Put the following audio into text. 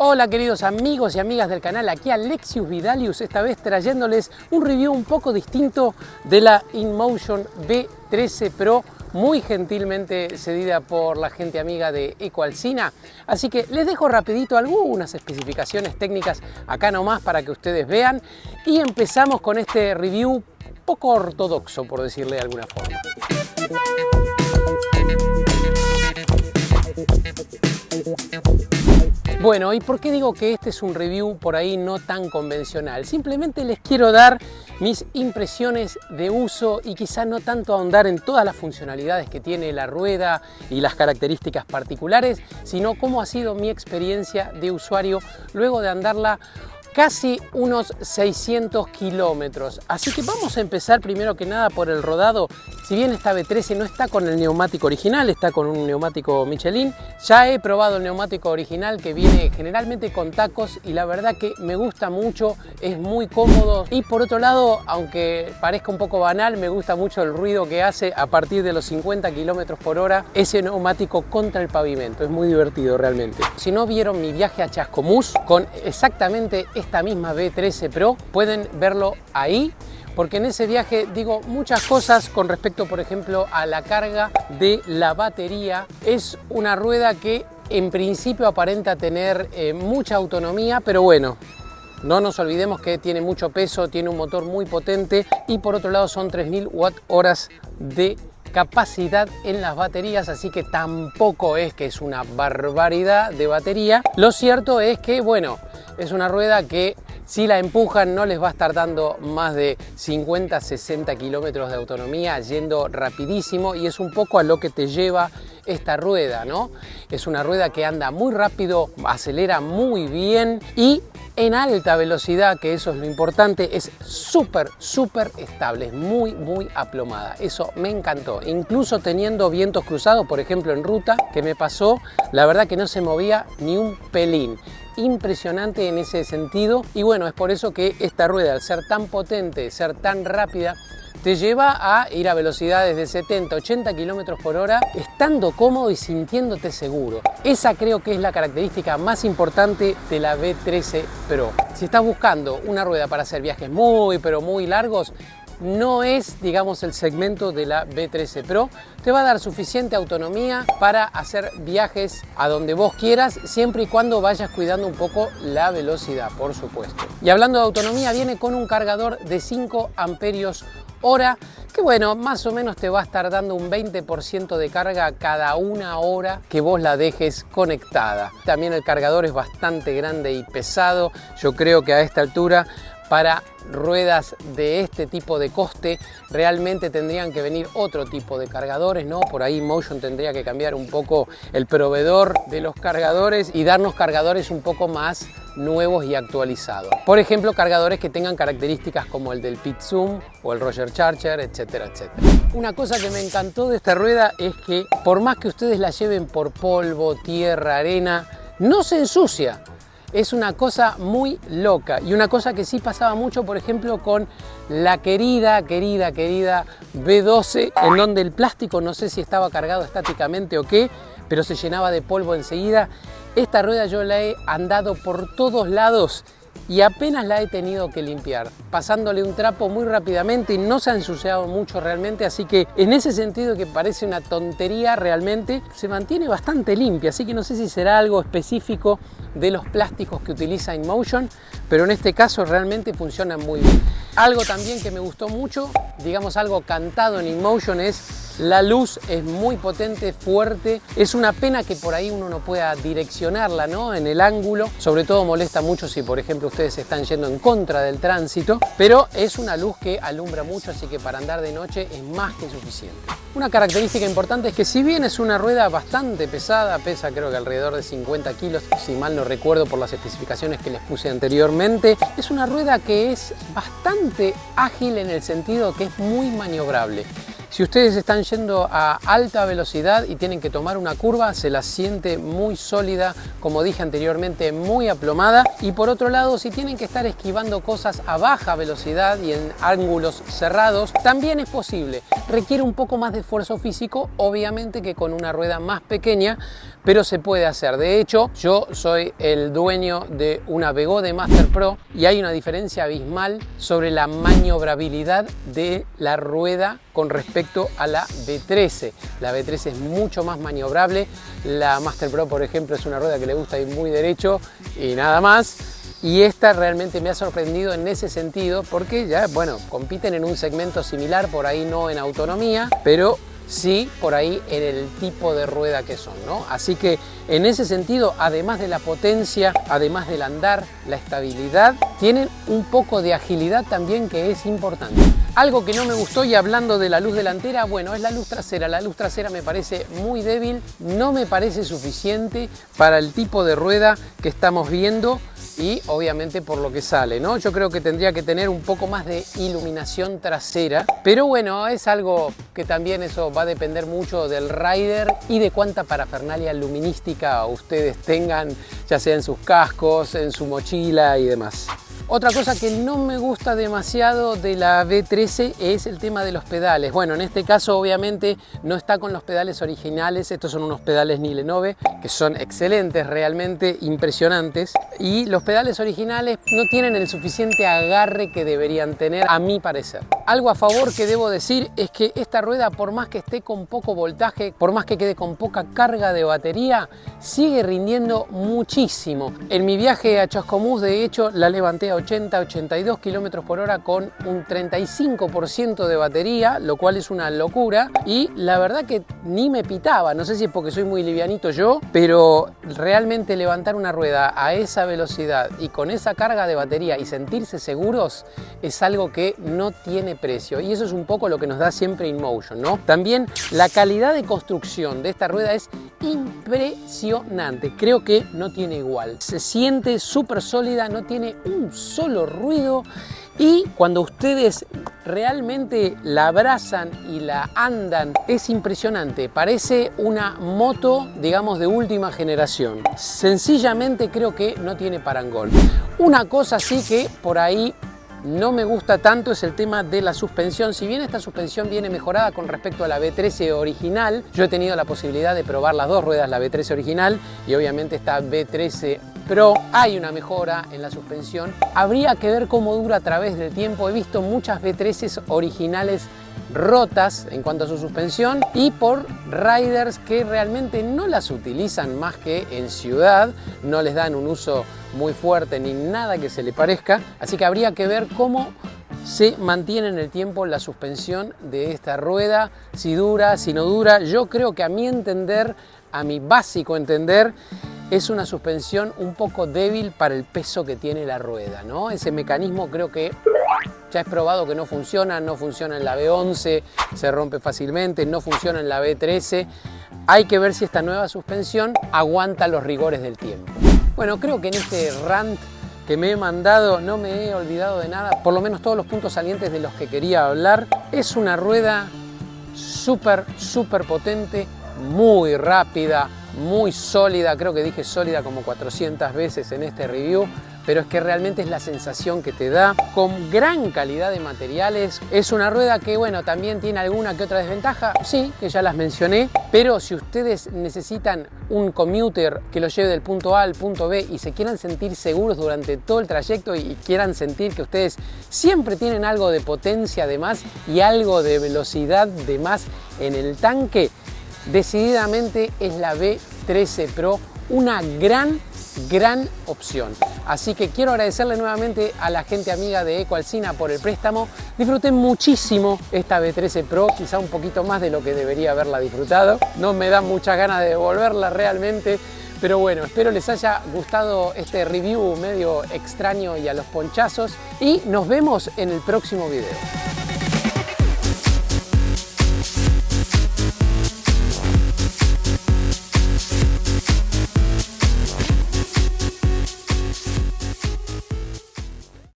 Hola queridos amigos y amigas del canal, aquí Alexius Vidalius, esta vez trayéndoles un review un poco distinto de la InMotion V13 Pro, muy gentilmente cedida por la gente amiga de Ecoalcina. Así que les dejo rapidito algunas especificaciones técnicas acá nomás para que ustedes vean y empezamos con este review poco ortodoxo, por decirle de alguna forma. Bueno, ¿y por qué digo que este es un review por ahí no tan convencional? Simplemente les quiero dar mis impresiones de uso y quizá no tanto ahondar en todas las funcionalidades que tiene la rueda y las características particulares, sino cómo ha sido mi experiencia de usuario luego de andarla casi unos 600 kilómetros. Así que vamos a empezar primero que nada por el rodado. Si bien esta V13 no está con el neumático original, está con un neumático Michelin, ya he probado el neumático original que viene generalmente con tacos y la verdad que me gusta mucho, es muy cómodo y por otro lado, aunque parezca un poco banal, me gusta mucho el ruido que hace a partir de los 50 kilómetros por hora ese neumático contra el pavimento, es muy divertido realmente. Si no vieron mi viaje a Chascomús con exactamente esta misma V13 Pro, pueden verlo ahí, porque en ese viaje digo muchas cosas con respecto, por ejemplo, a la carga de la batería. Es una rueda que en principio aparenta tener mucha autonomía, pero bueno, no nos olvidemos que tiene mucho peso, tiene un motor muy potente y por otro lado son 3000 watt-horas de capacidad en las baterías, así que tampoco es que es una barbaridad de batería. Lo cierto es que, bueno, es una rueda que si la empujan no les va a estar dando más de 50-60 kilómetros de autonomía yendo rapidísimo y es un poco a lo que te lleva esta rueda, ¿no? Es una rueda que anda muy rápido, acelera muy bien y en alta velocidad, que eso es lo importante, es súper estable, es muy aplomada. Eso me encantó. Incluso teniendo vientos cruzados, por ejemplo en ruta, que me pasó, la verdad que no se movía ni un pelín. Impresionante en ese sentido y bueno, es por eso que esta rueda, al ser tan potente, ser tan rápida, te lleva a ir a velocidades de 70-80 kilómetros por hora estando cómodo y sintiéndote seguro. Esa creo que es la característica más importante de la V13 Pro. Si estás buscando una rueda para hacer viajes pero muy largos, no es, digamos, el segmento de la V13 Pro. Te va a dar suficiente autonomía para hacer viajes a donde vos quieras, siempre y cuando vayas cuidando un poco la velocidad, por supuesto. Y hablando de autonomía, viene con un cargador de 5 amperios hora, que bueno, más o menos te va a estar dando un 20% de carga cada una hora que vos la dejes conectada. También el cargador es bastante grande y pesado. Yo creo que a esta altura, para ruedas de este tipo de coste, realmente tendrían que venir otro tipo de cargadores, ¿no? Por ahí InMotion tendría que cambiar un poco el proveedor de los cargadores y darnos cargadores un poco más nuevos y actualizados. Por ejemplo, cargadores que tengan características como el del PitZoom o el Roger Charger, etcétera. Una cosa que me encantó de esta rueda es que por más que ustedes la lleven por polvo, tierra, arena, no se ensucia. Es una cosa muy loca y una cosa que sí pasaba mucho, por ejemplo, con la querida V12, en donde el plástico no sé si estaba cargado estáticamente o qué, pero se llenaba de polvo enseguida. Esta rueda yo la he andado por todos lados y apenas la he tenido que limpiar, pasándole un trapo muy rápidamente y no se ha ensuciado mucho realmente, así que en ese sentido, que parece una tontería, realmente se mantiene bastante limpia, así que no sé si será algo específico de los plásticos que utiliza InMotion, pero en este caso realmente funciona muy bien. Algo también que me gustó mucho, digamos algo cantado en InMotion, es la luz. Es muy potente, fuerte. Es una pena que por ahí uno no pueda direccionarla, ¿no? En el ángulo. Sobre todo molesta mucho si, por ejemplo, ustedes están yendo en contra del tránsito. Pero es una luz que alumbra mucho, así que para andar de noche es más que suficiente. Una característica importante es que si bien es una rueda bastante pesada, pesa creo que alrededor de 50 kilos, si mal no recuerdo por las especificaciones que les puse anteriormente, es una rueda que es bastante ágil en el sentido que es muy maniobrable. Si ustedes están yendo a alta velocidad y tienen que tomar una curva, se la siente muy sólida, como dije anteriormente, muy aplomada. Y por otro lado, si tienen que estar esquivando cosas a baja velocidad y en ángulos cerrados, también es posible. Requiere un poco más de esfuerzo físico, obviamente, que con una rueda más pequeña, pero se puede hacer. De hecho, yo soy el dueño de una Begode Master Pro y hay una diferencia abismal sobre la maniobrabilidad de la rueda con respecto a la V13. La V13 es mucho más maniobrable. La Master Pro, por ejemplo, es una rueda que le gusta ir muy derecho y nada más. Y esta realmente me ha sorprendido en ese sentido porque ya, bueno, compiten en un segmento similar, por ahí no en autonomía, pero sí por ahí en el tipo de rueda que son, ¿no? Así que en ese sentido, además de la potencia, además del andar, la estabilidad, tienen un poco de agilidad también, que es importante. Algo que no me gustó, y hablando de la luz delantera, bueno, es la luz trasera. La luz trasera me parece muy débil, no me parece suficiente para el tipo de rueda que estamos viendo y obviamente por lo que sale, ¿no? Yo creo que tendría que tener un poco más de iluminación trasera, pero bueno, es algo que también eso va a depender mucho del rider y de cuánta parafernalia luminística ustedes tengan, ya sea en sus cascos, en su mochila y demás. Otra cosa que no me gusta demasiado de la V13 es el tema de los pedales. Bueno, en este caso obviamente no está con los pedales originales. Estos son unos pedales Nilenove que son excelentes, realmente impresionantes. Y los pedales originales no tienen el suficiente agarre que deberían tener, a mi parecer. Algo a favor que debo decir es que esta rueda, por más que esté con poco voltaje, por más que quede con poca carga de batería, sigue rindiendo muchísimo. En mi viaje a Chascomús, de hecho, la levanté a 80-82 km por hora con un 35% de batería, lo cual es una locura, y la verdad que ni me pitaba. No sé si es porque soy muy livianito yo, pero realmente levantar una rueda a esa velocidad y con esa carga de batería y sentirse seguros es algo que no tiene precio, y eso es un poco lo que nos da siempre InMotion, ¿no? También la calidad de construcción de esta rueda es impresionante, creo que no tiene igual. Se siente súper sólida, no tiene un solo ruido, y cuando ustedes realmente la abrazan y la andan, es impresionante. Parece una moto, digamos, de última generación. Sencillamente creo que no tiene parangón. Una cosa sí que por ahí no me gusta tanto es el tema de la suspensión. Si bien esta suspensión viene mejorada con respecto a la V13 original, yo he tenido la posibilidad de probar las dos ruedas, la V13 original y obviamente esta V13 Pro, hay una mejora en la suspensión. Habría que ver cómo dura a través del tiempo. He visto muchas V13 originales rotas en cuanto a su suspensión y por riders que realmente no las utilizan más que en ciudad, no les dan un uso muy fuerte ni nada que se le parezca, así que habría que ver cómo se mantiene en el tiempo la suspensión de esta rueda, si dura, si no dura. Yo creo que a mi entender, a mi básico entender, es una suspensión un poco débil para el peso que tiene la rueda, ¿no? Ese mecanismo creo que ya es probado que no funciona en la V11, se rompe fácilmente, no funciona en la V13. Hay que ver si esta nueva suspensión aguanta los rigores del tiempo. Bueno, creo que en este rant que me he mandado no me he olvidado de nada, por lo menos todos los puntos salientes de los que quería hablar. Es una rueda súper potente, muy rápida, muy sólida. Creo que dije sólida como 400 veces en este review, pero es que realmente es la sensación que te da, con gran calidad de materiales. Es una rueda que, bueno, también tiene alguna que otra desventaja, sí, que ya las mencioné, pero si ustedes necesitan un commuter que los lleve del punto A al punto B y se quieran sentir seguros durante todo el trayecto y quieran sentir que ustedes siempre tienen algo de potencia de más y algo de velocidad de más en el tanque, decididamente es la V13 Pro una gran opción. Así que quiero agradecerle nuevamente a la gente amiga de Ecoalcina por el préstamo. Disfruté muchísimo esta V13 Pro, quizá un poquito más de lo que debería haberla disfrutado. No me da muchas ganas de devolverla realmente, pero bueno, espero les haya gustado este review medio extraño y a los ponchazos, y nos vemos en el próximo video.